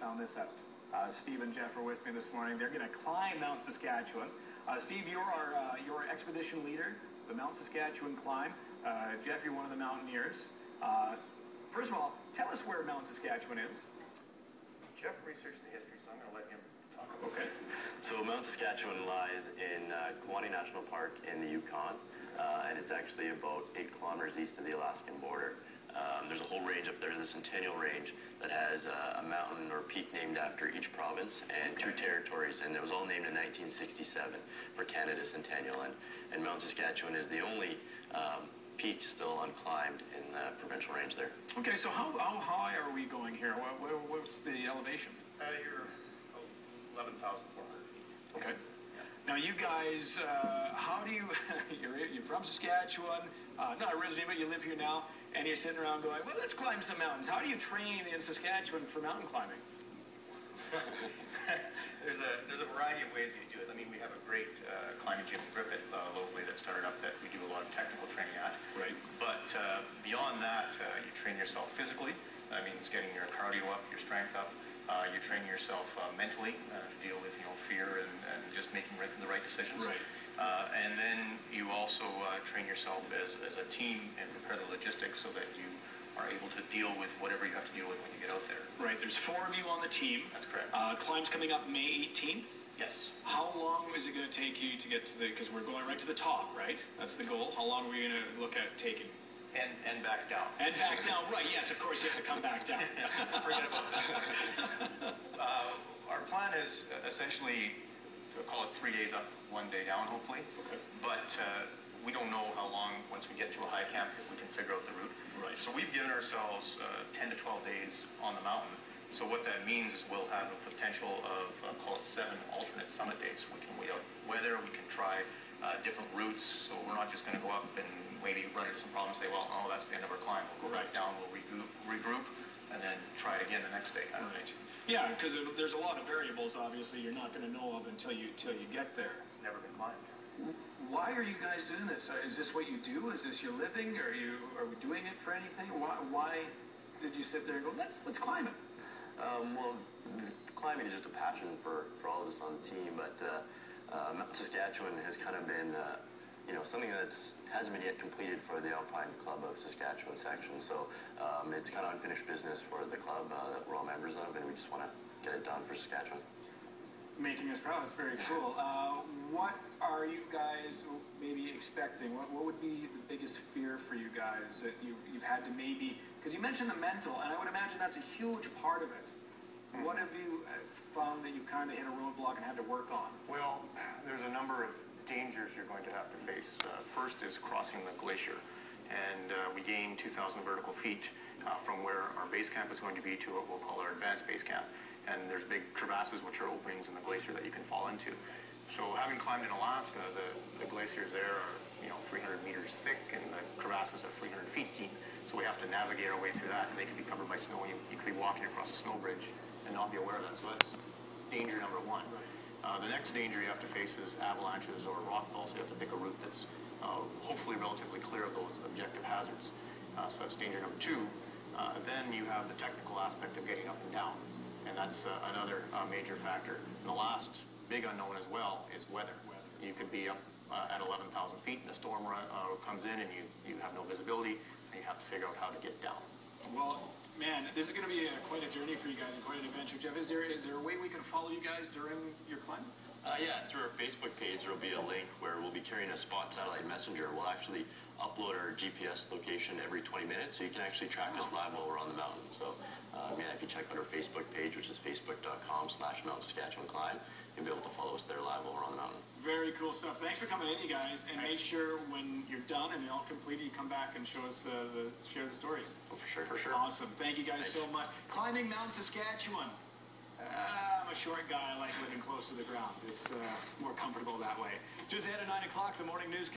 found this out. Steve and Jeff are with me this morning. They're going to climb Mount Saskatchewan. Steve, you're our expedition leader, the Mount Saskatchewan climb. Jeff, you're one of the mountaineers. First of all, tell us where Mount Saskatchewan is. Jeff researched the history, so I'm going to let him talk about it. Okay. So Mount Saskatchewan lies in Kewaunee National Park in the Yukon, and it's actually about 8 kilometers east of the Alaskan border. There's a whole range up there, the Centennial Range, that has a mountain or peak named after each province and 2 territories, and it was all named in 1967 for Canada's Centennial, and Mount Saskatchewan is the only peak still unclimbed in the provincial range there. Okay, so how high are we going here? What's the elevation? You're 11,400 feet. Okay. Now you guys, how do you, you're from Saskatchewan, not originally, but you live here now, and you're sitting around going, well, let's climb some mountains. How do you train in Saskatchewan for mountain climbing? There's a variety of ways that you do it. I mean, we have a great climbing gym in Griffith locally that started up that we do a lot of technical training at. Right. But beyond that, you train yourself physically. That means getting your cardio up, your strength up. You train yourself mentally to deal with fear and just making the right decisions. Right. And then you also train yourself as a team and prepare the logistics so that you are able to deal with whatever you have to deal with when you get out there. Right. There's 4 of you on the team. That's correct. Climb's coming up May 18th. Yes. How long is it going to take you to get to the? Because we're going right to the top, right? That's the goal. How long are we going to look at taking? And back down. And back down, right, yes, of course you have to come back down. Forget about that. Our plan is essentially to call it 3 days up, 1 day down, hopefully. Okay. But we don't know how long, once we get to a high camp, if we can figure out the route. Right. So we've given ourselves 10 to 12 days on the mountain. So what that means is we'll have a potential of, call it 7 alternate summit days. We can wait out weather, we can try different routes, so we're not just going to go up and maybe run into some problems and say, well, oh, that's the end of our climb. We'll go back down, we'll regroup, and then try it again the next day. Right. Yeah, because there's a lot of variables, obviously, you're not going to know of until you get there. It's never been climbed. Why are you guys doing this? Is this what you do? Is this your living? Are we doing it for anything? Why did you sit there and go, let's climb it? Well, climbing is just a passion for all of us on the team, but Mount Saskatchewan has kind of been something that hasn't been yet completed for the Alpine Club of Saskatchewan section. So it's kind of unfinished business for the club that we're all members of, and we just want to get it done for Saskatchewan. Making us proud. That's very cool. What are you guys maybe expecting? What would be the biggest fear for you guys that you've had to maybe, because you mentioned the mental, and I would imagine that's a huge part of it. What have you found that you've kind of hit a roadblock and had to work on? Well, there's a number of dangers you're going to have to face. First is crossing the glacier, and we gain 2,000 vertical feet from where our base camp is going to be to what we'll call our advanced base camp. And there's big crevasses, which are openings in the glacier that you can fall into. So having climbed in Alaska, the glaciers there are 300 meters thick, and the crevasses are 300 feet deep. So we have to navigate our way through that, and they can be covered by snow. You could be walking across a snow bridge and not be aware of that. So that's danger number 1. The next danger you have to face is avalanches or rock falls. So you have to pick a route that's hopefully relatively clear of those objective hazards. So that's danger number 2. Then you have the technical aspect of getting up and down, and that's another major factor. And the last big unknown as well is weather. You could be up at 11,000 feet, and a storm comes in, and you have no visibility, and you have to figure out how to get down. Well, man, this is going to be quite a journey for you guys and quite an adventure. Jeff, is there a way we can follow you guys during your climb? Yeah, through our Facebook page, there will be a link where we'll be carrying a spot satellite messenger. We'll actually upload our GPS location every 20 minutes, so you can actually track us live while we're on the mountain. So, yeah, if you check out our Facebook page, which is facebook.com/Mount Saskatchewan Climb, you'll be able to follow us there live while we're on the mountain. Very cool stuff. Thanks for coming in, you guys, and make sure when you're done and you're all completed, you come back and show us share the stories. Oh, for sure. Awesome. Thank you guys so much. Climbing Mount Saskatchewan. I'm a short guy. I like living close to the ground. It's more comfortable that way. Just ahead of 9 o'clock, the morning news.